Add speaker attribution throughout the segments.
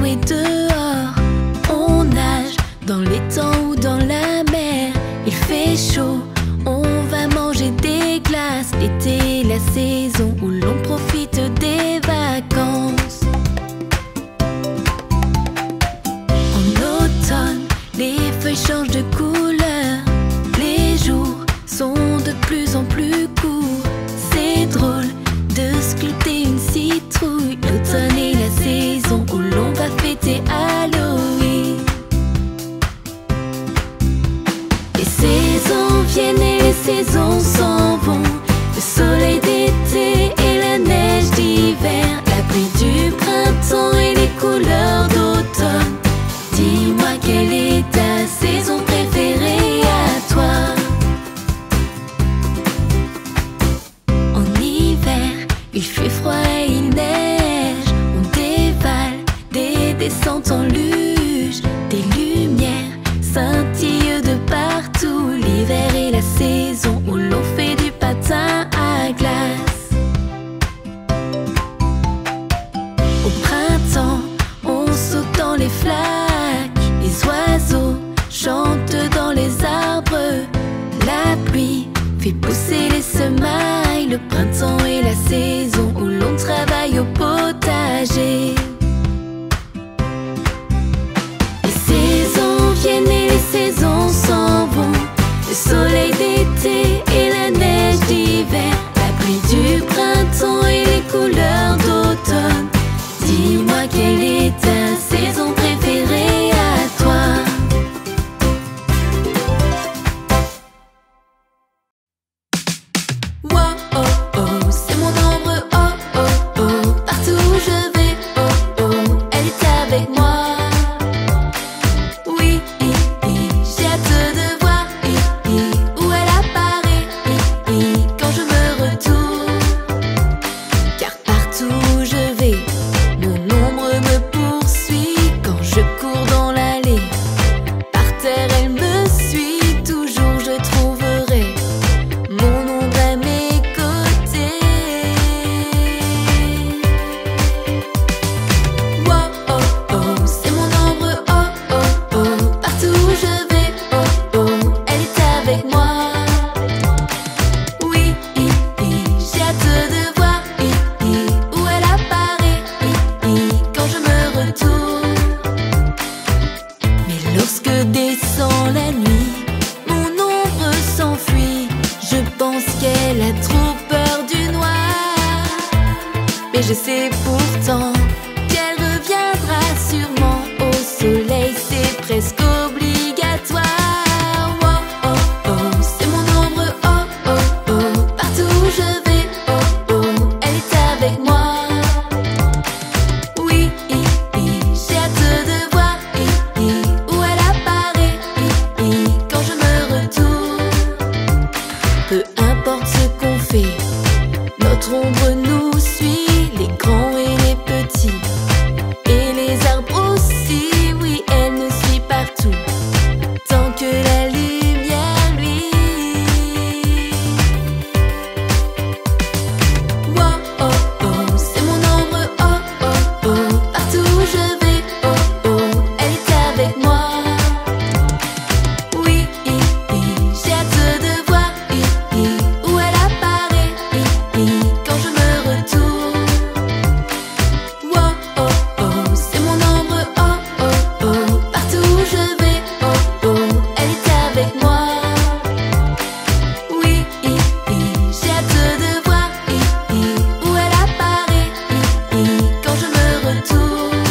Speaker 1: jouer dehors. On nage dans l'étang ou dans la mer. Il fait chaud, on va manger des glaces. L'été, la saison où l'on profite des vacances. En automne, les feuilles changent de couleur. Les jours sont de plus en plus courts. C'est drôle de sculpter une citrouille. L'automne est la saison où l'on va fêter Halloween. Les saisons viennent et les saisons s'en vont. Le soleil d'été et la neige d'hiver. La pluie du printemps et les couleurs d'automne. Dis-moi quelle est ta saison préférée à toi? En hiver, il fait froid et il neige. On dévale des descentes en luge. Des lumières scintillent de partout. L'hiver est la saison où l'on fait du patin à glace. Au printemps, on saute dans les flaques. Les oiseaux chantent dans les arbres. La pluie fait pousser les semailles. Le printemps est la saison où l'on travaille au potager. Les saisons viennent et les saisons s'en vont. Le soleil d'été et la neige d'hiver. La pluie du printemps et les couleurs d'automne. Dis-moi quelle est ta saison préférée à toi? Wow, oh, oh, c'est mon ombre, oh, oh, oh. Partout où je vais, oh, oh, elle est avec moi. Oui, j'ai hâte de voir où elle apparaît quand je me retourne. Car partout où je vais, mon ombre me poursuit. Quand je cours dans l'allée, par terre elle me suit. Toujours je trouverai mon ombre à mes côtés. Wow, oh, oh, c'est mon ombre, oh, oh, oh. Partout où je vais, oh, oh, elle est avec moi. Oui, j'ai hâte de voir où elle apparaît quand je me retourne. Mais lorsque descend la nuit, mon ombre s'enfuit. Je pense qu'elle a trop peur du noir. Mais je sais pourtant qu'elle reviendra sûrement. Au soleil, c'est presque obligatoire. Oh, oh, oh, c'est mon ombre, oh, oh, oh. Partout où je vais, oh, oh, elle est avec moi. Oui, j'ai hâte de voir où elle apparaît quand je me retourne. Peu importe ce qu'on fait, notre ombre nous suit. Les grands et les petits, et les arbres aussi. Oui, elle nous suit partout, tant que la lumière lui. Wow, oh, oh, c'est mon ombre, oh, oh, oh. Partout où je vais, oh, oh, elle est avec moi. Oui, j'ai hâte de voir où elle apparaît quand je me retourne. Wow, oh, oh, c'est mon ombre, oh, oh, oh. Partout où je vais, oh, oh, elle est avec moi. Oui, j'ai hâte de voir où elle apparaît quand je me retourne.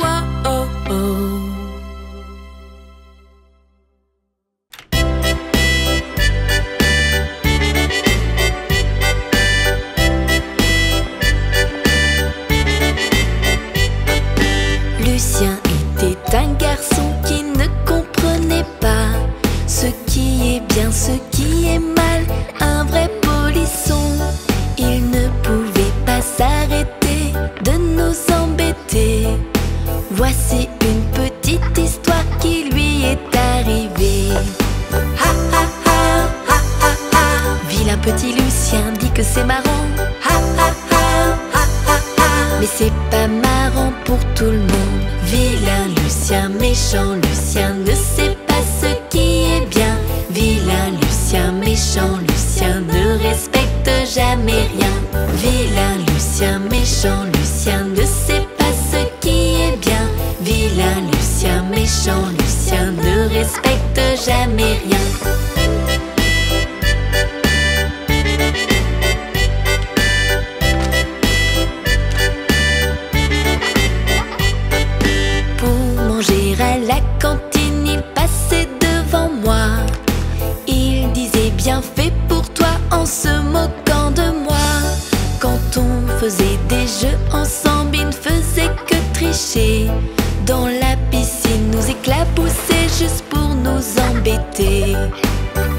Speaker 1: Wow, oh, oh. Lucien était un garçon qui ne comprenait pas ce qui est bien, ce qui est mal. Un vrai polisson, il ne pouvait pas s'arrêter de nous embêter. Voici une petite histoire qui lui est arrivée. Ha ha ha, ha ha ha. Vilain petit Lucien dit que c'est marrant. Ha ha ha, ha ha ha. Mais c'est pas marrant. marrant pour tout le monde. Vilain Lucien, méchant Lucien, ne sait pas ce qui est bien. Vilain Lucien, méchant Lucien, ne respecte jamais rien. Vilain Lucien, méchant Lucien, ne sait pas ce qui est bien. Vilain Lucien, méchant Lucien, ne respecte jamais rien. À la cantine, il passait devant moi. Il disait bien fait pour toi en se moquant de moi. Quand on faisait des jeux ensemble, il ne faisait que tricher. Dans la piscine, nous éclaboussait juste pour nous embêter.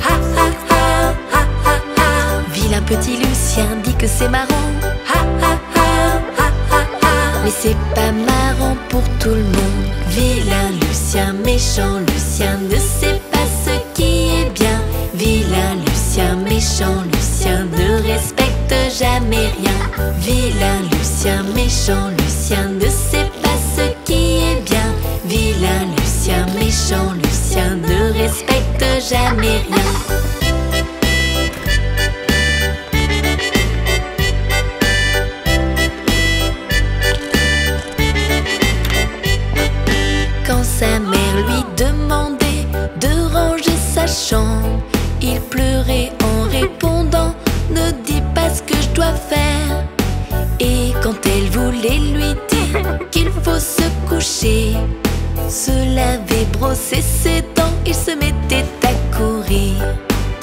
Speaker 1: Ha ha ha, ha ha ha. Vilain petit Lucien dit que c'est marrant. Ha ha ha, ha ha ha. Mais c'est pas marrant pour tout le monde. Vilain Lucien, méchant Lucien, ne sait pas ce qui est bien. Vilain Lucien, méchant Lucien, ne respecte jamais rien. Vilain Lucien, méchant Lucien, ne sait pas ce qui est bien. Vilain Lucien, méchant Lucien, ne respecte jamais rien. Sa mère lui demandait de ranger sa chambre. Il pleurait en répondant: ne dis pas ce que je dois faire. Et quand elle voulait lui dire qu'il faut se coucher, se laver, brosser ses dents, il se mettait à courir.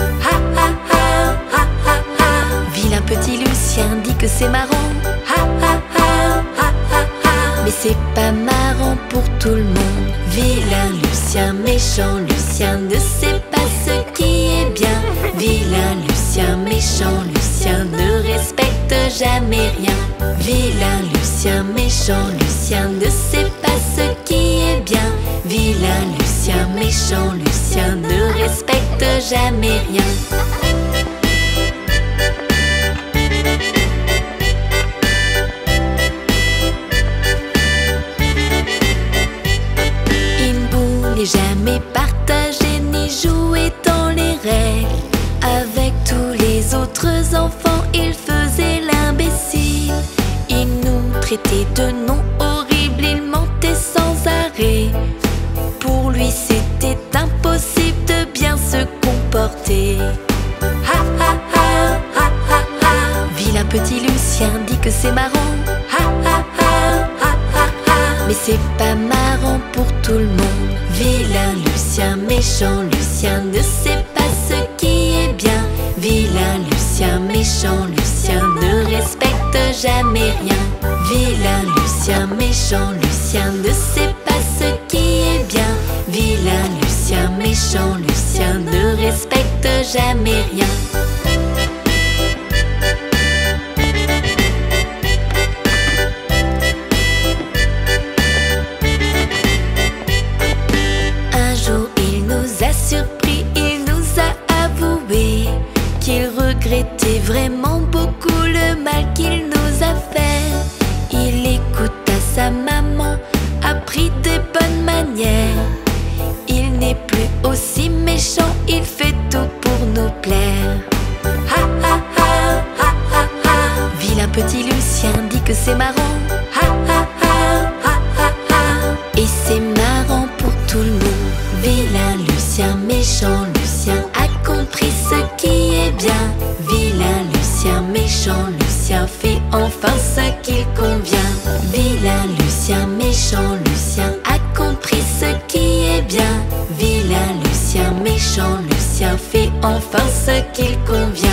Speaker 1: Ha ha ha, ha ha ha. Vilain petit Lucien dit que c'est marrant. Ha ha ha, ha ha ha. Mais c'est pas marrant pour tout le monde. Vilain Lucien, méchant Lucien, ne sait pas ce qui est bien. Vilain Lucien, méchant Lucien, ne respecte jamais rien. Vilain Lucien, méchant Lucien, ne sait pas ce qui est bien. Vilain Lucien, méchant Lucien, ne respecte jamais rien. Jamais partager ni jouer dans les règles. Avec tous les autres enfants, il faisait l'imbécile. Il nous traitait de noms horribles, il mentait sans arrêt. Pour lui c'était impossible de bien se comporter. Ha ha ha, ha ha ha. Vilain petit Lucien dit que c'est marrant. Ha ha ha, ha ha ha. Mais c'est pas marrant pour tout le monde. Vilain Lucien, méchant Lucien, ne sait pas ce qui est bien. Vilain Lucien, méchant Lucien, ne respecte jamais rien. Vilain Lucien, méchant Lucien, ne sait pas ce qui est bien. Vilain Lucien, méchant Lucien, ne respecte jamais rien. Surpris, il nous a avoué qu'il regrettait vraiment beaucoup le mal qu'il nous a fait. Il écouta sa maman, a pris des bonnes manières. Il n'est plus aussi méchant, il fait tout pour nous plaire. Ha ha ha, ha ha ha. Vilain petit Lucien dit que c'est marrant. Ha ha ha, ha ha ha. Et c'est marrant pour tout le monde. Vilain Lucien, méchant Lucien, a compris ce qui est bien. Vilain Lucien, méchant Lucien, fait enfin ce qu'il convient. Vilain Lucien, méchant Lucien, a compris ce qui est bien. Vilain Lucien, méchant Lucien, fait enfin ce qu'il convient.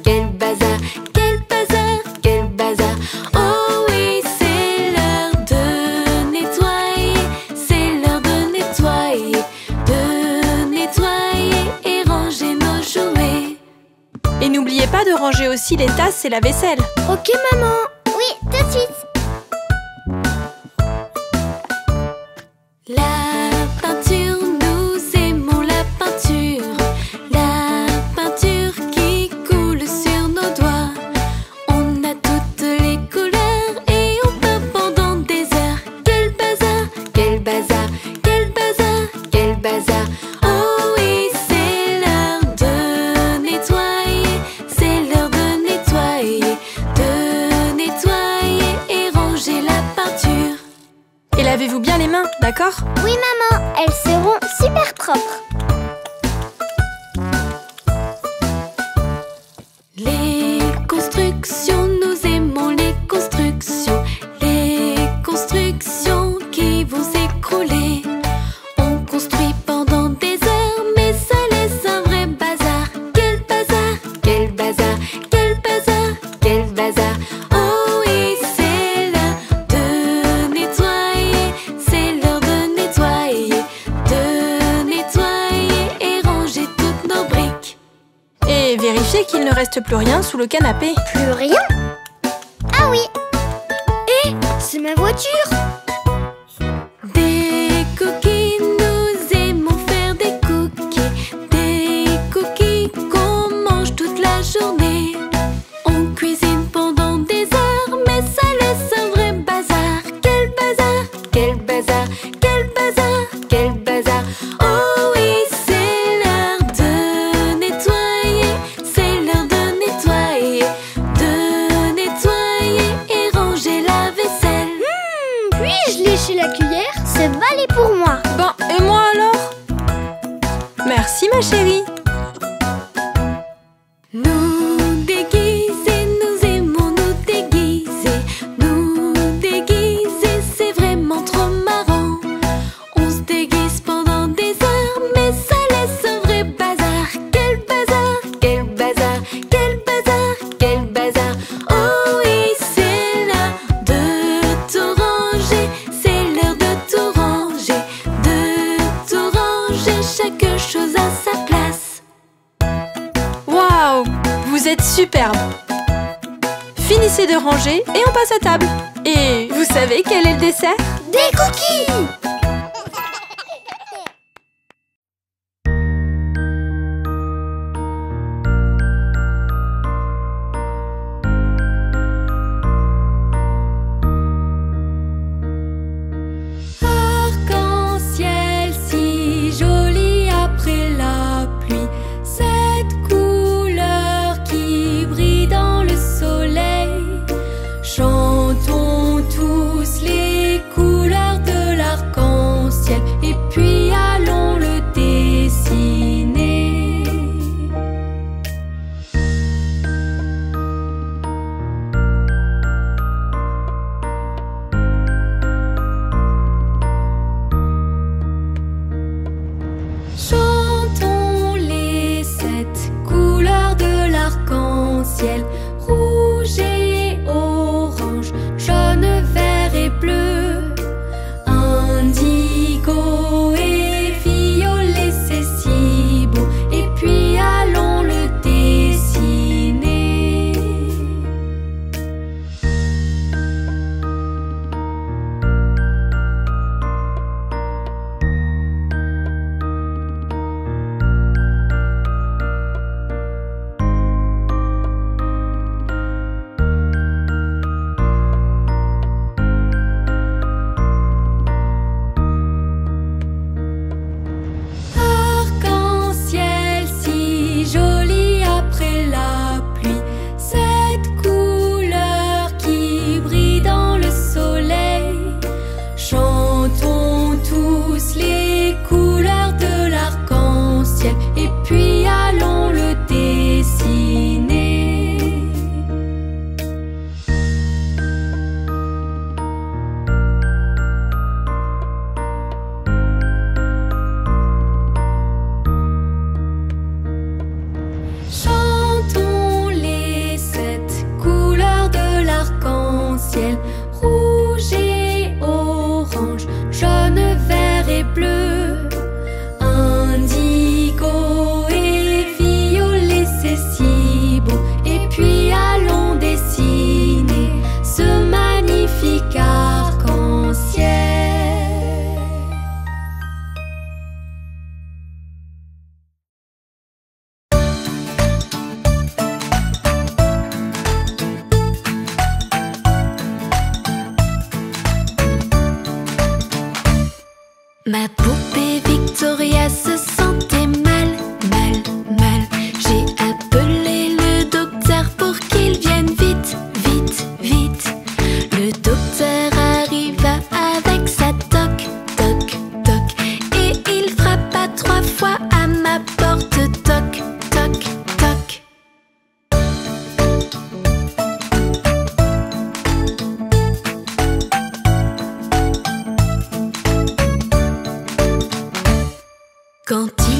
Speaker 1: Quel bazar, quel bazar, quel bazar. Oh oui,
Speaker 2: Et n'oubliez pas de ranger aussi les tasses et la vaisselle.
Speaker 3: Ok, maman.
Speaker 4: Oui, tout de suite.
Speaker 1: La peinture, nous aimons la peinture. La peinture qui coule sur nos doigts. On a toutes les couleurs et on peint pendant des heures. Quel bazar, quel bazar, quel bazar, quel bazar. Oh oui, c'est l'heure de nettoyer. C'est l'heure de nettoyer. De nettoyer et ranger la peinture.
Speaker 2: Et lavez-vous bien les mains, d'accord?
Speaker 4: Oui, maman, elles seront super propres.
Speaker 1: Les constructions, nous aimons les constructions. Les constructions qui vont s'écrouler. On construit pendant des heures, mais ça laisse un vrai bazar. Quel bazar, quel bazar, quel bazar, quel bazar. Oh oui, c'est l'heure de nettoyer. C'est l'heure de nettoyer. De nettoyer et ranger toutes nos briques.
Speaker 2: Et vérifiez qu'il ne reste plus rien sous le canapé.
Speaker 4: Plus rien? Ah oui,
Speaker 3: C'est ma voiture.
Speaker 1: Des cookies, nous aimons faire des cookies. Des cookies qu'on mange toute la journée. On cuisine pendant des heures, mais ça laisse un vrai bazar. Quel bazar, quel bazar, quel bazar, quel bazar. Oh oui, c'est l'heure de nettoyer. C'est l'heure de nettoyer. De nettoyer et ranger la vaisselle.
Speaker 3: Puis-je lécher la cuillère?
Speaker 4: ce bal est pour moi.
Speaker 2: Bon, et moi alors? Merci ma chérie.
Speaker 1: Nous déguiser, nous aimons nous déguiser. Nous déguiser, c'est vraiment trop marrant. On se déguise pendant des heures, mais ça laisse un vrai bazar. Quel bazar, quel bazar, quel bazar, quel bazar. Oh oui, c'est l'heure de tout ranger. C'est l'heure de tout ranger. De tout ranger, chaque chose à sa place.
Speaker 2: Waouh, vous êtes superbe. Finissez de ranger et on passe à table. Et vous savez quel est le dessert?
Speaker 4: Des cookies!
Speaker 1: Arc-en-ciel si joli après la pluie, cette couleur qui brille dans le soleil. Chantons tous les couleurs de l'arc-en-ciel.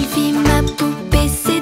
Speaker 1: Fifi, ma poupée, c'est